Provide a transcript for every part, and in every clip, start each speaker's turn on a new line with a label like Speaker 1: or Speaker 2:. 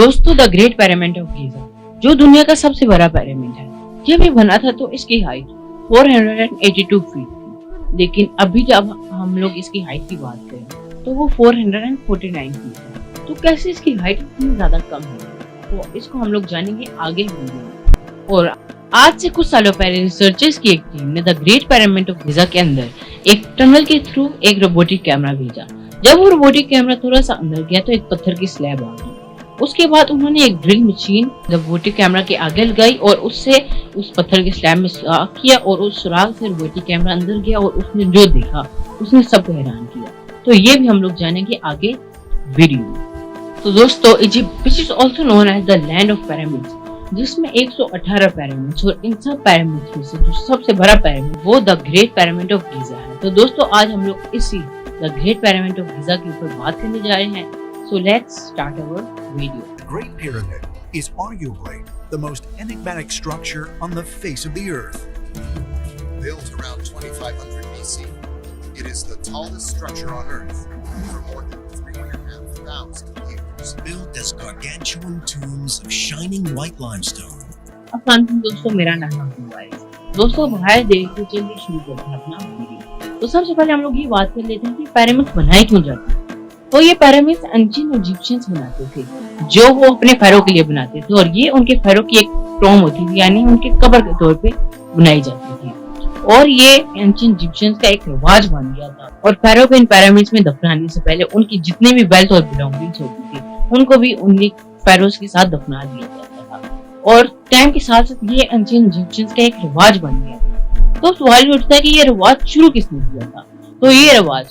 Speaker 1: दोस्तों, the great pyramid of Giza जो दुनिया का सबसे बड़ा पिरामिड है, जब ये बना था तो इसकी हाइट 482 फीट थी, लेकिन अभी जब हम लोग इसकी हाइट की बात करें तो वो 449 फीट है। तो कैसे इसकी हाइट इतनी ज्यादा कम है, तो इसको हम लोग जानेंगे आगे वीडियो में। और आज से कुछ सालों पहले रिसर्चर्स की एक टीम ने the great pyramid of Giza के अंदर एक टनल के थ्रू एक रोबोटिक कैमरा भेजा। जब वो रोबोटिक कैमरा थोड़ा सा अंदर गया तो एक पत्थर की स्लैब आ गई। उसके बाद उन्होंने एक ड्रिल मशीन रोबोटिक कैमरा के आगे लगाई और उससे उस पत्थर के स्लैब में सुराख किया और उस सुराख से रोबोटिक कैमरा अंदर गया और उसने जो देखा उसने सबको हैरान किया। तो ये भी हम लोग जानेंगे आगे वीडियो में। तो दोस्तों, Egypt which is also known as the land of pyramids, जिसमें 118 पिरामिड्स और इन सब पिरामिड्स में से जो सबसे बड़ा पिरामिड वो the great pyramid of Giza है। तो दोस्तों, आज हम लोग इसी the great pyramid of Giza के ऊपर बात करने जा रहे हैं। So let's start our video.
Speaker 2: The Great Pyramid is arguably the most enigmatic structure on the face of the earth.
Speaker 3: Built around 2500 BC, it is the tallest structure on Earth for more than 3,500 years.
Speaker 4: Built as gargantuan tombs of shining white limestone.
Speaker 1: अस्सलाम दोस्तों, मेरा नाम है। दोस्तों, बाहर देख के चलिए शुरू करते हैं अपना वीडियो। तो सबसे पहले हम लोग ये बात कर लेते हैं कि पिरामिड बनाए क्यों जाते हैं। तो ये पिरामिड्स एंशिएंट इजिप्शियंस बनाते थे, जो वो अपने फेरो के लिए बनाते थे, और ये उनके फेरो की एक टॉम होती थी, यानी उनके कब्र के तौर पे बनाई जाती थी। और ये एंशिएंट इजिप्शियंस का एक रिवाज बन गया था। और फेरो को इन पिरामिड्स में दफनाने से पहले उनकी जितने भी वेल्थ और बिलोंगिंग्स होती थी उनको भी उन्हीं फेरोस के साथ दफना दिया जाता था। और टाइम के साथ साथ ये एंशिएंट इजिप्शियंस का एक रिवाज बन गया था। तो सवाल उठता है कि ये रिवाज शुरू किसने किया था। तो ये रिवाज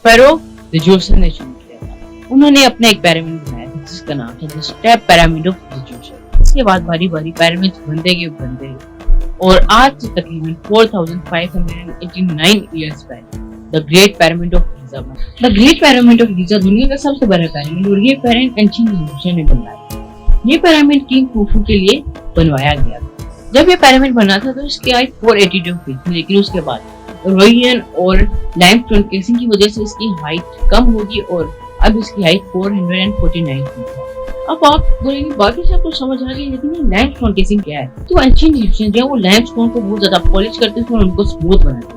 Speaker 1: फेरो रिजोर्सन ने शुरू किया था। उन्होंने अपना एक पिरामिड बनाया था जिसका नाम था द स्टेप पिरामिड ऑफ रिजोर्सन। इसके बाद बारी बारी पिरामिड्स बनते गए और आज से तकरीबन 4589 इयर्स पहले the great pyramid of Giza बना। The great pyramid of Giza दुनिया का सबसे बड़ा पिरामिड और ये पिरामिड एंशिएंट इजिप्शियन ने बनाया। ये पिरामिड किंग खुफू के लिए बनवाया गया था। जब ये पिरामिड बना था तो इसकी हाइट 482 फीट थी, लेकिन उसके बाद रोइयन और लाइमस्टोन केसिंग की वजह से इसकी हाइट कम होगी और अब इसकी हाइट 449 फीट है। अब आप बोलेंगे बाकी सब कुछ समझ आ गया, लेकिन ये लाइमस्टोन केसिंग क्या है। तो एंशिएंट इजिप्शियन जो है वो लाइमस्टोन को बहुत ज्यादा पॉलिश करते थे और उनको स्मूथ बनाते थे,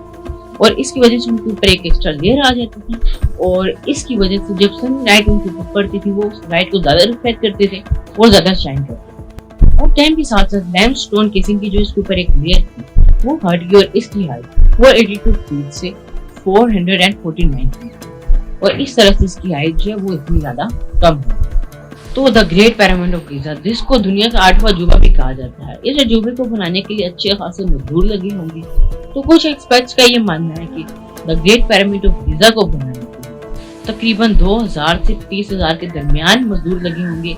Speaker 1: और इसकी वजह से उनके ऊपर एक एक्स्ट्रा लेयर आ जाती थी, और इसकी वजह से जब सनलाइट उनके ऊपर पड़ती थी वो उस लाइट को ज्यादा रिफ्लेक्ट करते थे और ज्यादा शाइन करते थे। और टाइम के साथ साथ लाइमस्टोन केसिंग की जो इसके ऊपर एक लेयर थी वो हट गई और इसकी हाइट 482 फीट से 449 फीट, और इस तरह से इसकी हाइट जो है वो इतनी ज्यादा कम है। तो the great pyramid of Giza, जिसको दुनिया का 8वां अजूबा भी कहा जाता है, इस अजूबे को बनाने के लिए अच्छे खासे मजदूर लगे होंगे। तो कुछ एक्सपर्ट्स का ये मानना है कि the great pyramid of Giza को बनाने के लिए तकरीबन 2000 से 30,000 के दरमियान मजदूर लगे होंगे।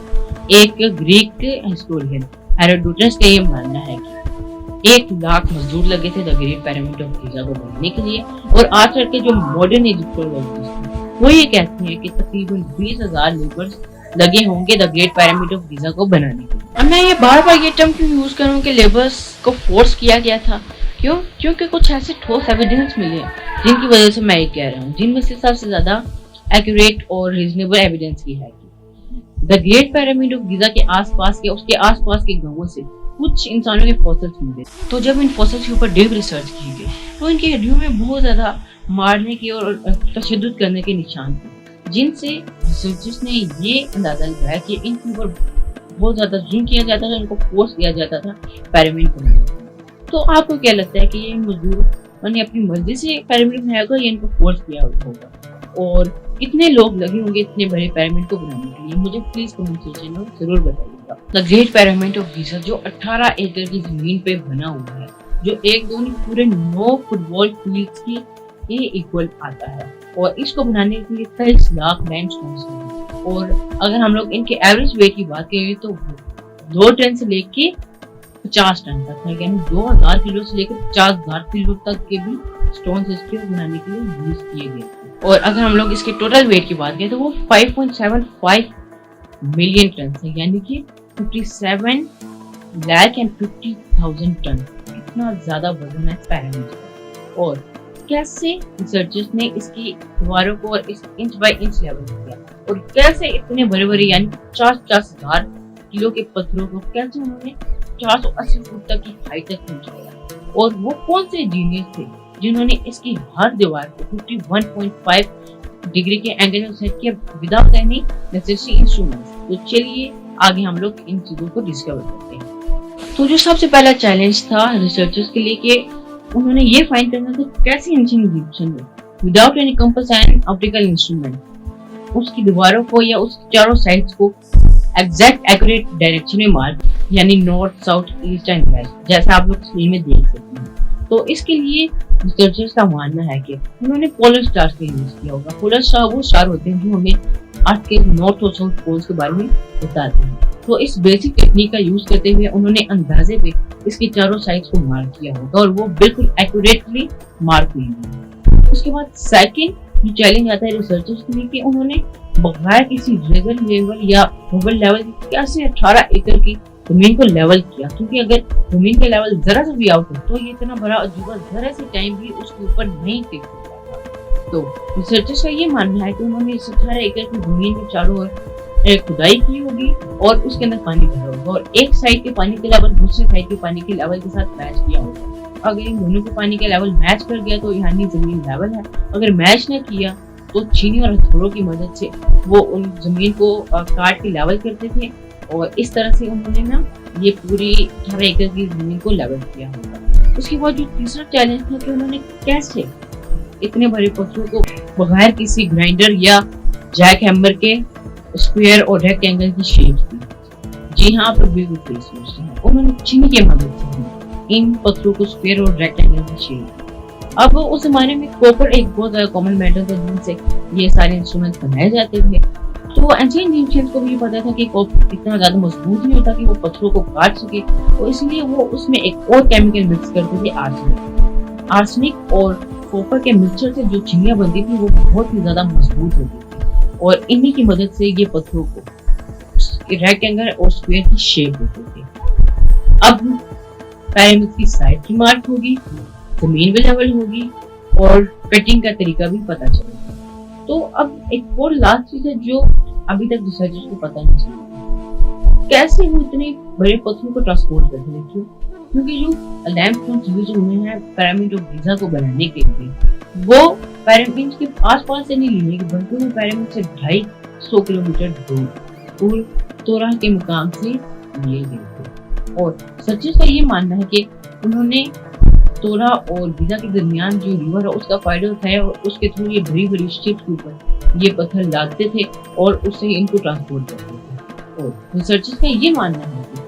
Speaker 1: एक ग्रीक हिस्टोरियन हेरोडोटस का ये मानना है कि 1 लाख मजदूर लगे थे the great pyramid of Giza को बनाने के लिए। और आजकल के जो मॉडर्न इजिप्टोलॉजिस्ट हैं वो ये कहते हैं कि तकरीबन 20,000 लेबर्स लगे होंगे the great pyramid of Giza को बनाने के लिए। अब मैं ये बार बार ये टर्म क्यों यूज करूं कि लेबर्स को फोर्स किया गया था, क्योंकि कुछ ऐसे ठोस एविडेंस मिले जिनकी वजह से मैं ये कह रहा हूँ, जिनमें से सबसे ज्यादा एक्यूरेट और रीजनेबल एविडेंस की है कि the great pyramid of Giza के आसपास के उसके आसपास के गांवों से कुछ इंसानों के फॉसिल्स मिले। तो जब इन फॉसिल्स के ऊपर डीप रिसर्च की गई तो इनकी हड्डियों में बहुत ज्यादा मारने की और तशद्दुद करने के निशान थे, जिनसे रिसर्चर्स ने ये अंदाजा लगाया कि इनके ऊपर बहुत ज्यादा जुल्म किया जाता था, इनको फोर्स किया जाता था पिरामिड बनाने। तो आपको क्या लगता है कि ये मजदूरों ने अपनी मर्जी से पिरामिड बनाया होगा या इनको फोर्स किया होगा, और कितने लोग लगे होंगे इतने बड़े पिरामिड को बनाने के लिए? मुझे प्लीज कमेंट सेक्शन में जरूर बताइएगा। The great pyramid of Giza जो 18 एकड़ की जमीन पे बना हुआ है, जो एक दो नहीं पूरे 9 फुटबॉल फील्ड्स के इक्वल आता है, और इसको बनाने के लिए 23 लाख लाइमस्टोन्स लगे। और अगर हम लोग इनके एवरेज वेट की बात करें तो 2 टन से लेके 50 टन तक है, यानी 2000 किलो से लेकर 50,000 किलो तक के भी स्टोन इसके बनाने के लिए यूज किए गए थे। और अगर हम लोग इसके टोटल वेट की बात करें तो वो 5.75 मिलियन टन है, यानी कि 57,50,000 टन। इतना ज्यादा वजन है पिरामिड। और कैसे रिसर्चर्स ने इसकी दीवारों को और इस इंच बाय इंच लेवल किया और कैसे इतने बड़े बड़े यानी 50,000 किलो के पत्थरों को कैसे उन्होंने 480 फुट तक की हाइट तक पहुंचाया और वो कौन से इंजीनियर थे जिन्होंने इसकी हर दीवार को 51.5 डिग्री के एंगल में सेट किया विदाउट एनी नेसेसरी इंस्ट्रूमेंट्स। तो चलिए आगे हम लोग इन चीजों को डिस्कवर करते हैं। तो जो सबसे पहला चैलेंज था रिसर्चर्स के लिए कि उन्होंने ये फाइंड करना था कैसे एंशिएंट इजिप्शियन में without any compass and optical instrument उसकी दीवारों को या उसकी चारों साइड्स को एग्जैक्ट एक्यूरेट डायरेक्शन में मार्क यानी north south east and west जैसा आप लोग स्क्रीन में देख सकते हैं। तो इसके लिए रिसर्चर्स का मानना है कि उन्होंने पोलर स्टार्स का यूज किया होगा। पोलर स्टार वो स्टार होते हैं जो हमें अर्थ के नॉर्थ और साउथ पोल्स के बारे में बताते हैं। तो इस बेसिक टेक्निक का यूज करते हुए उन्होंने अंदाजे पे इसके चारों साइड्स को मार्क किया होगा और वो बिल्कुल एक्यूरेटली मार्क हुई है। उसके बाद सेकंड जो चैलेंज आता है रिसर्चर्स के लिए कि उन्होंने बगैर किसी रेजर लेवल या होगल लेवल कैसे 18 एकड़ की जमीन को लेवल किया, क्योंकि अगर जमीन का लेवल जरा सा भी आउट हो तो ये इतना बड़ा अजूबा जरा से टाइम भी उसके ऊपर नहीं टिक सकता। तो रिसर्चर्स का ये मानना है कि उन्होंने इस 18 एकड़ की जमीन के चारों ओर खुदाई की होगी और उसके अंदर पानी भरा होगा और एक साइड के पानी के लेवल दूसरे साइड के पानी के लेवल के साथ मैच किया होगा। अगर इन दोनों के पानी का लेवल मैच कर गया तो यानी जमीन लेवल है, अगर मैच न किया तो छीनी और हथौड़ों की मदद से वो उन जमीन को काट के लेवल करते थे और इस तरह से उन्होंने ना ये पूरी 18 एकड़ की जमीन को लेवल किया होगा। उसके बाद जो तीसरा चैलेंज था कि उन्होंने कैसे इतने बड़े पत्थरों को बगैर किसी ग्राइंडर या जैक हैमर के स्क्वायर और रेक्टेंगल की शेप दी। जी हाँ, आप लोग बिल्कुल सही सोच रहे हैं, उन्होंने छीनी की मदद से इन पत्थरों को स्क्वायर और रेक्टेंगल की शेप दी। अब उस जमाने में कॉपर एक बहुत ज्यादा कॉमन मेटल था जिनसे ये सारे इंस्ट्रूमेंट्स बनाए जाते थे। तो एंशिएंट इजिप्शियंस को भी पता था कि कॉपर इतना ज्यादा मजबूत नहीं होता कि वो पत्थरों को काट सके, तो इसलिए वो उसमें एक और केमिकल मिक्स करते थे, आर्सेनिक और कॉपर के मिक्सचर से जो छीनियां बनती थी वो बहुत ही ज्यादा मजबूत होती थी और इन्हीं की मदद से ये पत्थरों को रेक्टेंगल और स्क्वायर की शेप देते थे। अब पिरामिड की साइड की मार्क होगी, जमीन भी लेवल होगी और कटिंग का तरीका भी पता चलेगा। तो अब एक और लास्ट चीज है जो अभी तक रिसर्चर्स को पता नहीं चला, कैसे वो इतने बड़े पत्थरों को ट्रांसपोर्ट करते हैं। क्यों? क्योंकि जो लैम्पस्टोन्स यूज हुए हैं पिरामिड ऑफ गिज़ा को बनाने के लिए वो पिरामिड के आसपास से नहीं लिए बल्कि वो पिरामिड से 250 किलोमीटर दूर तोरा के मुकाम से लिए गए थे। और रिसर्चर्स का ये मानना है कि उन्होंने तोरा और गिज़ा के दरमियान जो रिवर है उसका फायदा उठाया और उसके थ्रू ये बड़ी बड़ी शिप्स के ऊपर ये पत्थर लादते थे और उससे इनको ट्रांसपोर्ट करते थे। और रिसर्चर्स का ये मानना है कि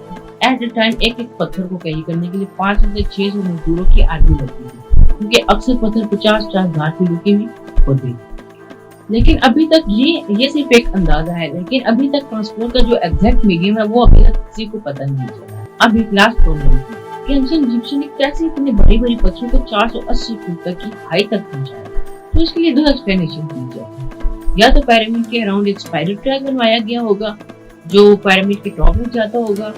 Speaker 1: एट द टाइम एक पत्थर को कैरी करने के लिए 500 से 600 मजदूरों की आर्मी लगती थी, क्योंकि अक्सर पत्थर 50,000 किलो के भी होते थे। लेकिन अभी तक ये सिर्फ एक अंदाजा है, लेकिन अभी तक ट्रांसपोर्ट का जो एग्जैक्ट मीडियम है वो अभी तक किसी को पता नहीं चला। अब एक लास्ट प्रॉब्लम है कि एंशिएंट इजिप्शियन ने कैसे इतने बड़े बड़े पत्थरों को 480 फुट तक की हाइट तक पहुंचाया। तो इसके लिए दो एक्सप्लेनेशन दी जाती है। या तो पिरामिड के अराउंड एक स्पाइरल ट्रैक बनवाया गया होगा जो पिरामिड के टॉप में जाता होगा,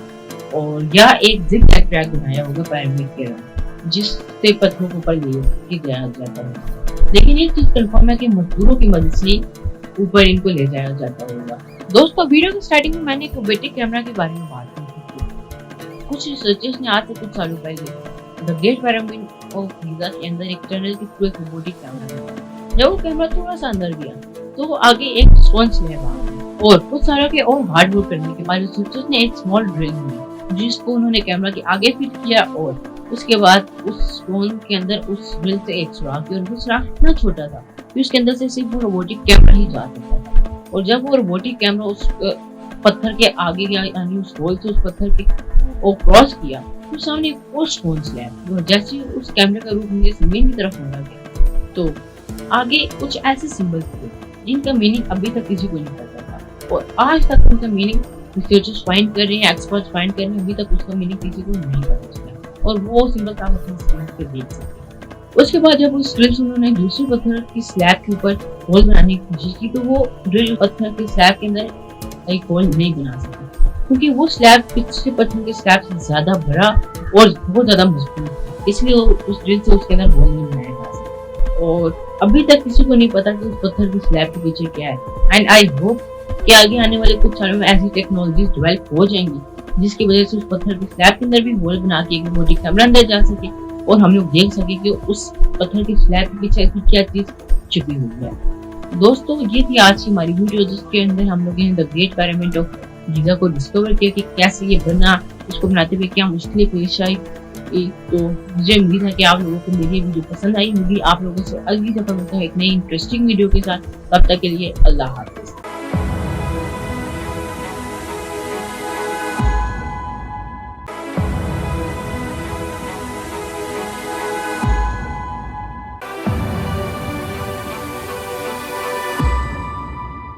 Speaker 1: और या एक जिगजैग ट्रैक बनाया होगा पिरामिड के अराउंड जिससे पत्थरों को ऊपर ले जाया जाता है। लेकिन एक चीज कंफर्म है कि मजदूरों की मदद से ऊपर इनको ले जाया जाता होगा। दोस्तों, वीडियो की स्टार्टिंग में मैंने एक रोबोटिक कैमरा के बारे में बात की थी। कुछ रिसर्चर्स ने आज से कुछ सालों पहले the great pyramid of Giza के अंदर एक टनल के थ्रू एक रोबोटिक कैमरा लगाया। जब वो कैमरा थोड़ा सा अंदर गया तो वो आगे एक स्टोन स्लैब आ गया और कुछ सालों के और हार्ड वर्क करने के बाद रिसर्चर्स ने एक स्मॉल ड्रिल ली जिसको उन्होंने कैमरा के आगे फिट किया और उसके बाद उस स्टोन के अंदर उस ड्रिल से एक सुराख किया और वो सुराख इतना छोटा था कि उसके अंदर से सिर्फ वो रोबोटिक कैमरा ही जा सकता था। और जब वो रोबोटिक कैमरा उस पत्थर के आगे गया यानी उस होल से उस पत्थर के वो क्रॉस किया तो सामने एक और स्टोन स्लैब, जैसे उस कैमरे का रूप नीचे जमीन की तरफ होना गया तो आगे कुछ ऐसे सिंबल थे जिनका मीनिंग अभी तक किसी को नहीं पता था और आज तक उनका मीनिंग रिसर्चर्स फाइंड कर रहे हैं, एक्सपर्ट्स फाइंड कर रहे हैं, अभी तक उसका मीनिंग किसी को नहीं पता चला। और वो सिंबल आप अपनी स्क्रीन पे देख सकते हैं। उसके बाद जब उस ड्रिल से उन्होंने दूसरे पत्थर की स्लैब के ऊपर होल बनाने की कोशिश की तो वो ड्रिल पत्थर के स्लैब के अंदर एक होल नहीं बना सकी क्योंकि वो स्लैब पिछले पत्थर के स्लैब से ज्यादा बड़ा और बहुत ज्यादा मजबूत था, इसलिए उस ड्रिल से उसके अंदर होल नहीं बनाया जा सका। और अभी तक किसी को नहीं पता कि उस पत्थर की स्लैब के पीछे क्या है। एंड आई होप कि आगे आने वाले कुछ सालों में ऐसी टेक्नोलॉजी डेवलप हो जाएंगी जिसकी वजह से उस पत्थर की स्लैब के अंदर भी होल बना के एक रिमोट कैमरा अंदर जा सके और हम लोग देख सके कि उस पत्थर की स्लैब के पीछे ऐसी क्या चीज छुपी हुई है। दोस्तों ये थी आज की हमारी वीडियो जिसके अंदर हम लोग the great pyramid of Giza को डिस्कवर किया कि कैसे ये बना, इसको बनाते हुए क्या मुश्किलें पेश आई। तो मुझे उम्मीद है कि आप लोगों को मेरी वीडियो पसंद आई होगी। आप लोगों से अगली दफा मिलता है एक नई इंटरेस्टिंग वीडियो के साथ। तब तक के लिए अल्लाह हाफ़िज़।